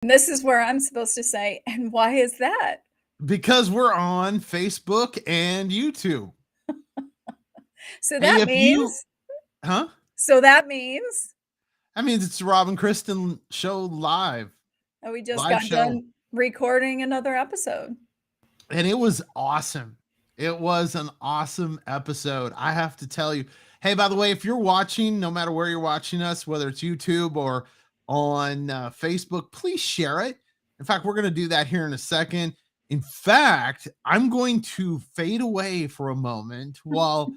And this is where I'm supposed to say, and why is that? Because we're on Facebook and YouTube. So Hey, that if you, means, huh? so that means That means it's the Rob and Kristen show that we just live got show. done recording another episode. And it was awesome. It was an awesome episode. I have to tell you. Hey, by the way, if you're watching, no matter where you're watching us, whether it's YouTube or on Facebook, please share it. In fact, we're going to do that here in a second. In fact, I'm going to fade away for a moment while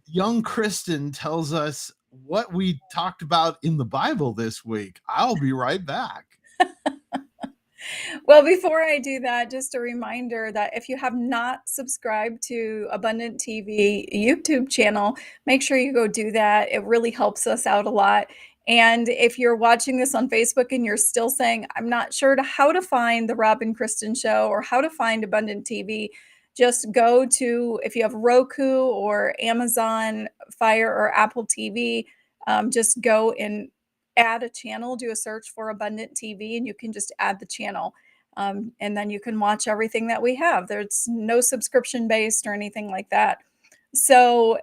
young Kristen tells us what we talked about in the Bible this week. I'll be right back. Well, before I do that, just a reminder that if you have not subscribed to Abundant TV YouTube channel, make sure you go do that. It really helps us out a lot. And if you're watching this on Facebook and you're still saying, I'm not sure how to find the Rob and Kristen show or how to find Abundant TV, just go to, if you have Roku or Amazon Fire or Apple TV, just go and add a channel, do a search for Abundant TV, and you can just add the channel. And then you can watch everything that we have. There's no subscription based or anything like that. So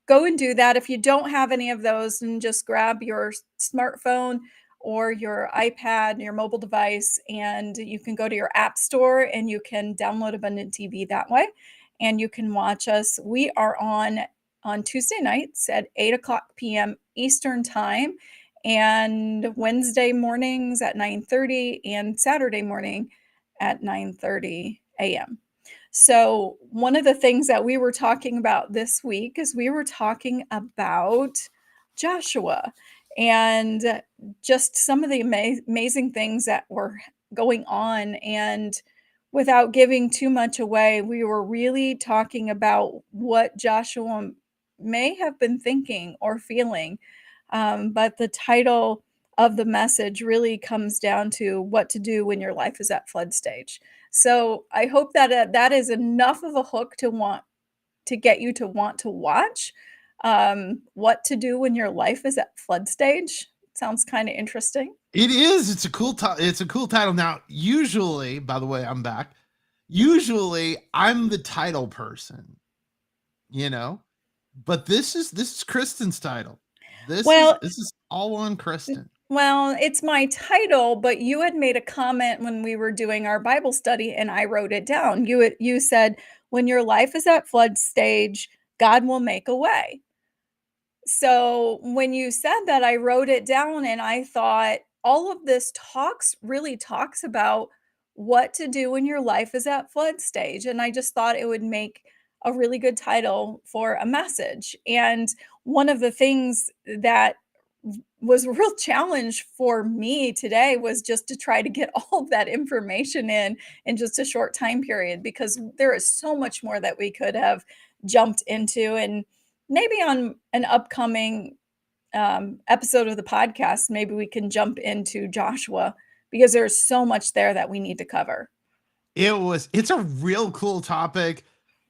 go and do that. If you don't have any of those, and just grab your smartphone or your iPad, your mobile device, and you can go to your app store and you can download Abundant TV that way. And you can watch us. We are on Tuesday nights at 8 o'clock p.m. Eastern Time, and Wednesday mornings at 9:30, and Saturday morning at 9:30 a.m. So, one of the things that we were talking about this week is we were talking about Joshua and just some of the amazing things that were going on. And without giving too much away, we were really talking about what Joshua may have been thinking or feeling. But the title of the message really comes down to what to do when your life is at flood stage. So I hope that that is enough of a hook to get you to want to watch what to do when your life is at flood stage. Sounds kind of interesting. It is. It's a cool title. Now, usually, by the way, I'm back. Usually, I'm the title person, you know, but this is Kristen's title. Well, This is all on Kristen. well, it's my title, but you had made a comment when we were doing our Bible study, and I wrote it down. You said, when your life is at flood stage, God will make a way. So when you said that, I wrote it down and I thought all of this really talks about what to do when your life is at flood stage. And I just thought it would make a really good title for a message. And one of the things that was a real challenge for me today was just to try to get all of that information in just a short time period, because there is so much more that we could have jumped into. And maybe on an upcoming episode of the podcast, maybe we can jump into Joshua, because there's so much there that we need to cover. It's a real cool topic.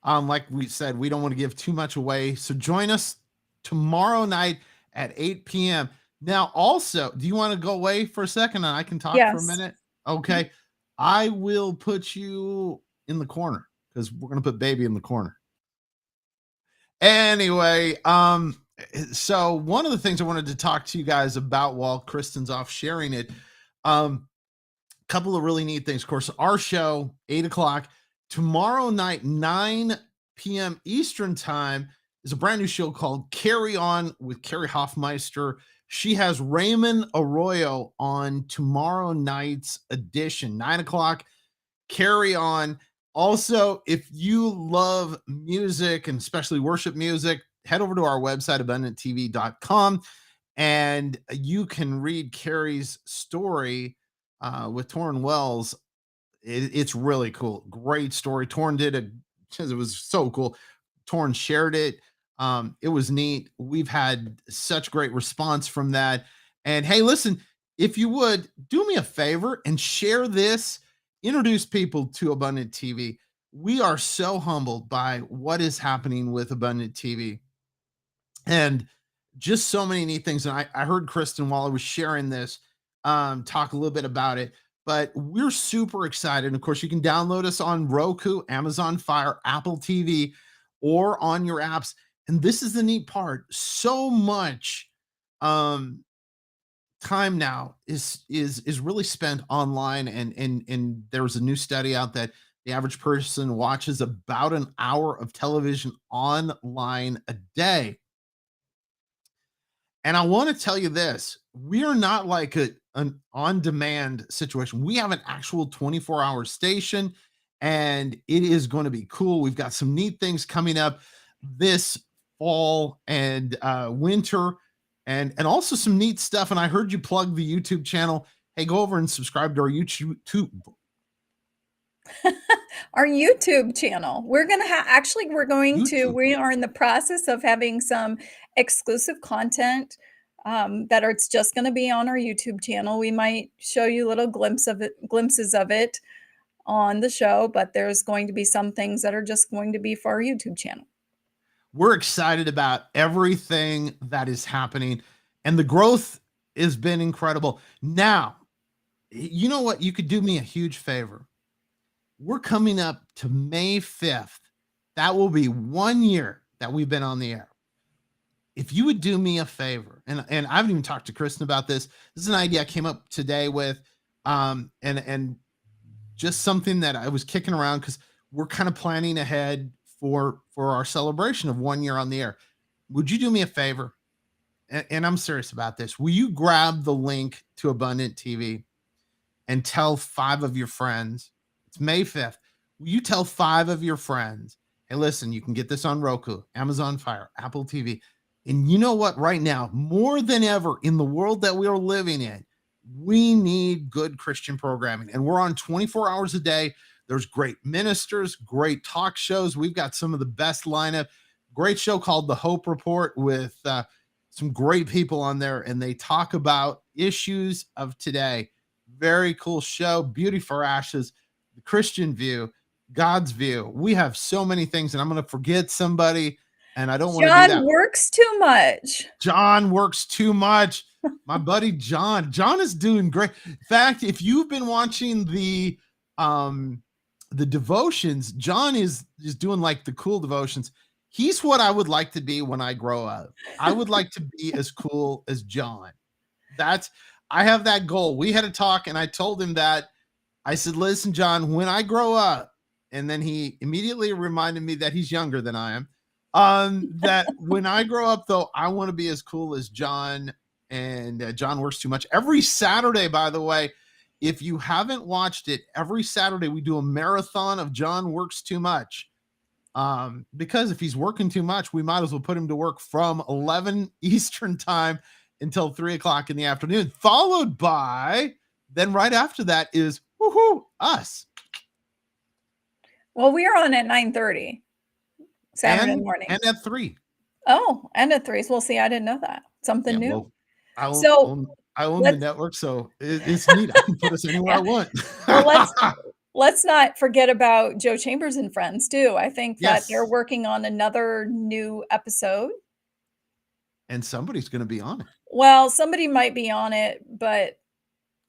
Like we said, we don't want to give too much away. So join us tomorrow night at 8 p.m. Now, also, do you want to go away for a second and I can talk for a Yes. minute? Okay. I will put you in the corner because we're going to put baby in the corner. Anyway, so one of the things I wanted to talk to you guys about while Kristen's off sharing it, couple of really neat things. Of course, our show, 8 o'clock tomorrow night, 9 p.m. Eastern time, is a brand new show called Carry On with Carrie Hoffmeister. She has Raymond Arroyo on tomorrow night's edition, 9 o'clock. Carry On. Also, if you love music and especially worship music, head over to our website, abundanttv.com, and you can read Carrie's story with Torrin Wells. It's really cool. Great story. Torrin did it. It was so cool. Torrin shared it. It was neat. We've had such great response from that. And hey, listen, if you would do me a favor and share this, introduce people to Abundant TV. We are so humbled by what is happening with Abundant TV. And just so many neat things. And I heard Kristen while I was sharing this talk a little bit about it. but we're super excited. And of course, you can download us on Roku, Amazon Fire, Apple TV, or on your apps. And this is the neat part. So much um, time now is really spent online, and there was a new study out that the average person watches about an hour of television online a day. And I want to tell you this, we are not like an on demand situation. We have an actual 24-hour station, and it is going to be cool. We've got some neat things coming up this fall and winter, and also some neat stuff. And I heard you plug the YouTube channel. Hey, go over and subscribe to our Our YouTube channel. We're gonna actually, YouTube. we are in the process of having some exclusive content that are it's just gonna be on our YouTube channel. We might show you little glimpses of it on the show, but there's going to be some things that are just going to be for our YouTube channel. We're excited about everything that is happening, and the growth has been incredible. Now, you know what? You could do me a huge favor. We're coming up to May 5th. That will be 1 year that we've been on the air. If you would do me a favor, and I haven't even talked to Kristen about this. This is an idea I came up today with, and just something that I was kicking around because we're kind of planning ahead for our celebration of 1 year on the air. Would you do me a favor? And I'm serious about this. Will you grab the link to Abundant TV and tell 5 of your friends? It's May 5th. Will you tell 5 of your friends, hey, listen, you can get this on Roku, Amazon Fire, Apple TV. And you know what? Right now, more than ever in the world that we are living in, we need good Christian programming. And we're on 24 hours a day. There's great ministers, great talk shows. We've got some of the best lineup. Great show called The Hope Report with some great people on there, and they talk about issues of today. Very cool show. Beauty for Ashes, the Christian view, God's view. We have so many things, and I'm going to forget somebody, and I don't want to do John that. works too much. John works too much. My buddy John is doing great. In fact, if you've been watching the devotions, John is doing like the cool devotions. He's what I would like to be when I grow up. I would like to be as cool as John. I have that goal. We had a talk, and I told him that. I said, listen, John, when I grow up, and then he immediately reminded me that he's younger than I am. That when I grow up, though, I want to be as cool as John, and John works too much. Every Saturday, by the way, if you haven't watched it, every Saturday we do a marathon of John works too much. Because if he's working too much, we might as well put him to work from 11 Eastern time until 3 o'clock in the afternoon, followed by, then right after that is us. Well, we are on at 9:30 Saturday morning. And at 3. Oh, and at 3. Well, see, I didn't know that. Something Yeah, new. well, I own, So I own the let's network, so it's neat. I can put us anywhere I yeah. want. Well, let's not forget about Joe Chambers and Friends too. I think that they're Yes. working on another new episode. And somebody's going to be on it. Well, somebody might be on it, but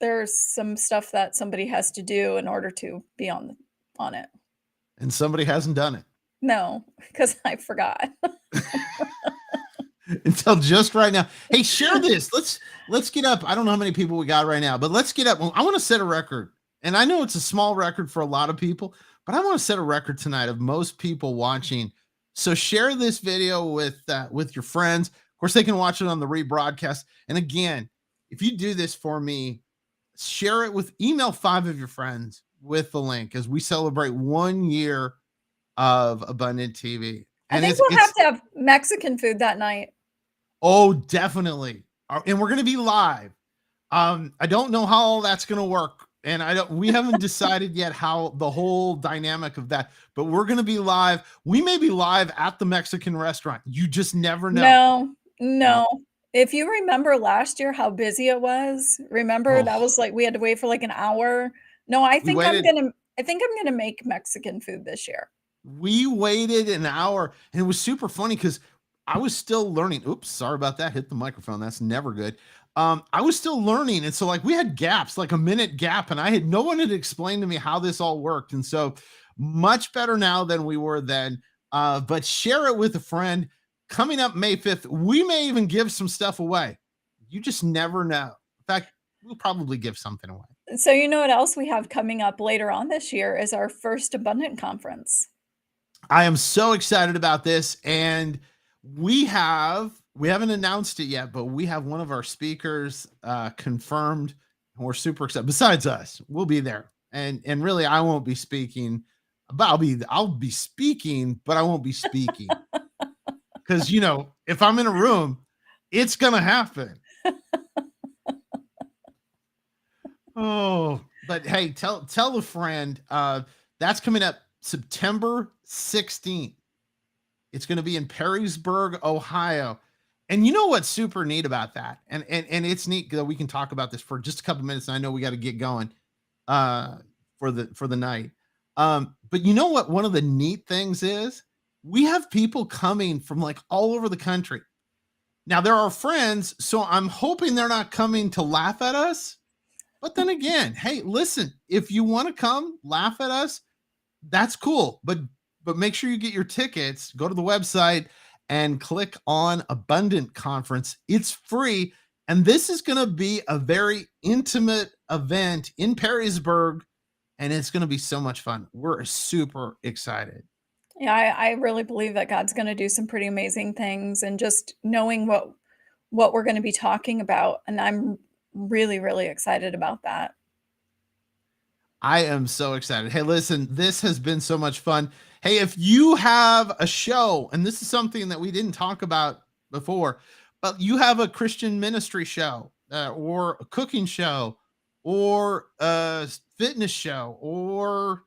there's some stuff that somebody has to do in order to be on it. And somebody hasn't done it. No, because I forgot. Until just right now. Hey, share this. Let's get up. I don't know how many people we got right now, but let's get up. I want to set a record. And I know it's a small record for a lot of people, but I want to set a record tonight of most people watching. So share this video with your friends. Of course, they can watch it on the rebroadcast. And again, if you do this for me, share it email 5 of your friends with the link as we celebrate 1 year of Abundant TV. I And think we'll have to have Mexican food that night. Oh, definitely. And we're going to be live. I don't know how all that's going to work. And we haven't decided yet how the whole dynamic of that, but we're going to be live. We may be live at the Mexican restaurant. You just never know. No. If you remember last year, how busy it was, remember that was like, we had to wait for like an hour. No, I think I'm going to make Mexican food this year. We waited an hour, and it was super funny because I was still learning. Oops, sorry about that. Hit the microphone. That's never good. I was still learning. And so like we had gaps, like a minute gap, and I had no one had explained to me how this all worked. And so much better now than we were then. But share it with a friend. Coming up May 5th, we may even give some stuff away. You just never know. In fact, we'll probably give something away. So you know what else we have coming up later on this year is our first Abundant Conference. I am so excited about this. And we haven't announced it yet, but we have one of our speakers confirmed, and we're super excited. Besides us, we'll be there. And really I won't be speaking, but I'll be speaking, but I won't be speaking. Because if I'm in a room, it's gonna happen. Oh, but hey, tell a friend. That's coming up September 16th. It's going to be in Perrysburg, Ohio. And you know what's super neat about that? And it's neat that we can talk about this for just a couple minutes. And I know we got to get going for the night. But you know what? One of the neat things is we have people coming from like all over the country. Now there are friends, so I'm hoping they're not coming to laugh at us. But then again, hey, listen, if you want to come laugh at us, that's cool. But make sure you get your tickets. Go to the website and click on Abundant Conference. It's free. And this is going to be a very intimate event in Perrysburg. And it's going to be so much fun. We're super excited. Yeah, I really believe that God's going to do some pretty amazing things, and just knowing what we're going to be talking about. And I'm really, really excited about that. I am so excited. Hey, listen, this has been so much fun. Hey, if you have a show, and this is something that we didn't talk about before, but you have a Christian ministry show or a cooking show or a fitness show or,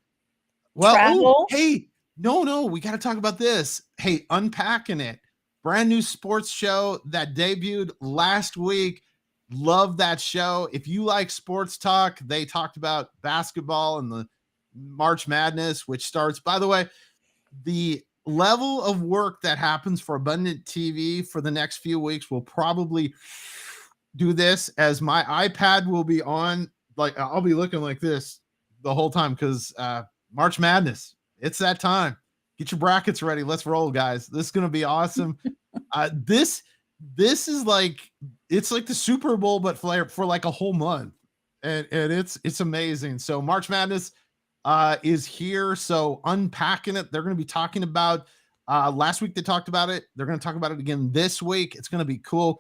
well, oh, Travel. hey, no, we got to talk about this. Hey, Unpacking It, brand new sports show that debuted last week. Love that show. If you like sports talk, they talked about basketball and the March Madness, which starts, by the way, the level of work that happens for Abundant TV for the next few weeks will probably do this as my iPad will be on. Like I'll be looking like this the whole time because March Madness, it's that time. Get your brackets ready. Let's roll, guys. This is going to be awesome. This is like, it's like the Super Bowl, but for like a whole month. And it's amazing. So March Madness is here. So Unpacking It, they're going to be talking about last week they talked about it. They're going to talk about it again this week. It's going to be cool.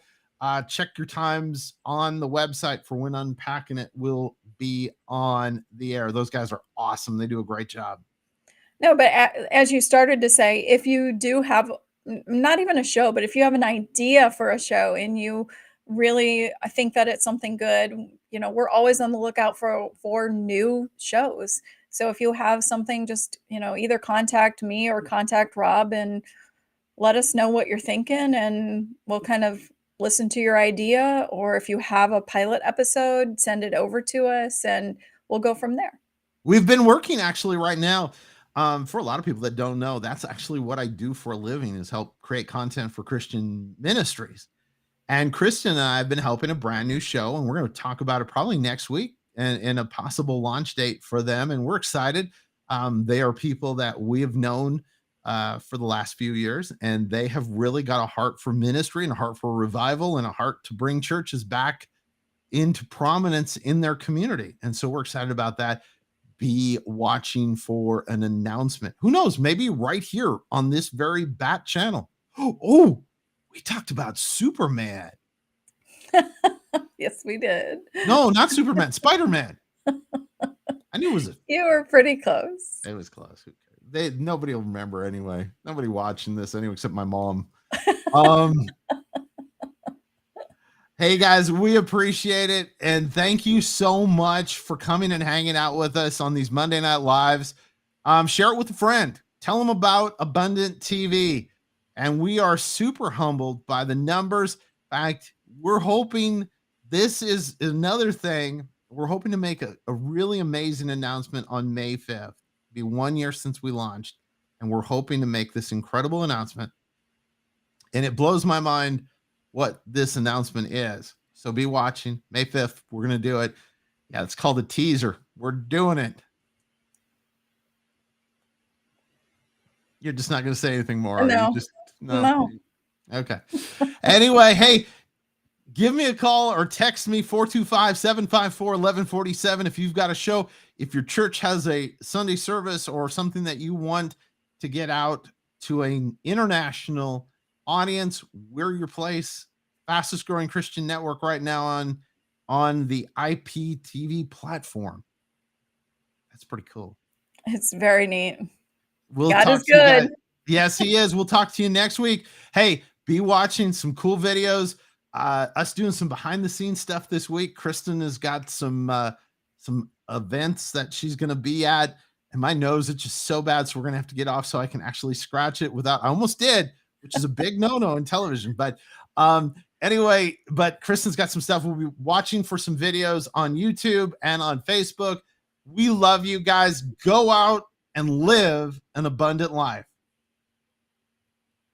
Check your times on the website for when Unpacking It will be on the air. Those guys are awesome. They do a great job. No, but as you started to say, if you do have not even a show, but if you have an idea for a show and you really I think that it's something good, we're always on the lookout for new shows. So if you have something, just, either contact me or contact Rob and let us know what you're thinking, and we'll kind of listen to your idea. Or if you have a pilot episode, send it over to us and we'll go from there. We've been working actually right now. For a lot of people that don't know, that's actually what I do for a living, is help create content for Christian ministries. And Kristen and I have been helping a brand new show, and we're going to talk about it probably next week and a possible launch date for them. And we're excited. They are people that we have known for the last few years, and they have really got a heart for ministry and a heart for revival and a heart to bring churches back into prominence in their community. And so we're excited about that. Be watching for an announcement. Who knows? Maybe right here on this very Bat channel. Oh, we talked about Superman. Yes, we did. No, not Superman. Spider-Man. I knew it was. You were pretty close. It was close. Nobody will remember anyway. Nobody watching this anyway, except my mom. Hey guys, we appreciate it. And thank you so much for coming and hanging out with us on these Monday Night Lives. Share it with a friend. Tell them about Abundant TV. And we are super humbled by the numbers. In fact, we're hoping this is another thing. We're hoping to make a really amazing announcement on May 5th. It'll be 1 year since we launched. And we're hoping to make this incredible announcement. And it blows my mind what this announcement is. So be watching. May 5th, we're going to do it. Yeah, it's called a teaser. We're doing it. You're just not going to say anything more, are you? No. Just No. Okay. Anyway, hey, give me a call or text me 425-754-1147 if you've got a show. If your church has a Sunday service or something that you want to get out to an international audience, we're your place. Fastest growing Christian network right now on the IPTV platform. That's pretty cool. It's very neat. We'll God talk is to you guys. good. Yes, he is. We'll talk to you next week. Hey, be watching some cool videos. Us doing some behind the scenes stuff this week. Kristen has got some events that she's going to be at, and my nose is just so bad, so we're going to have to get off so I can actually scratch it without. I almost did, which is a big no-no in television. But anyway, but Kristen's got some stuff. We'll be watching for some videos on YouTube and on Facebook. We love you guys. Go out and live an abundant life.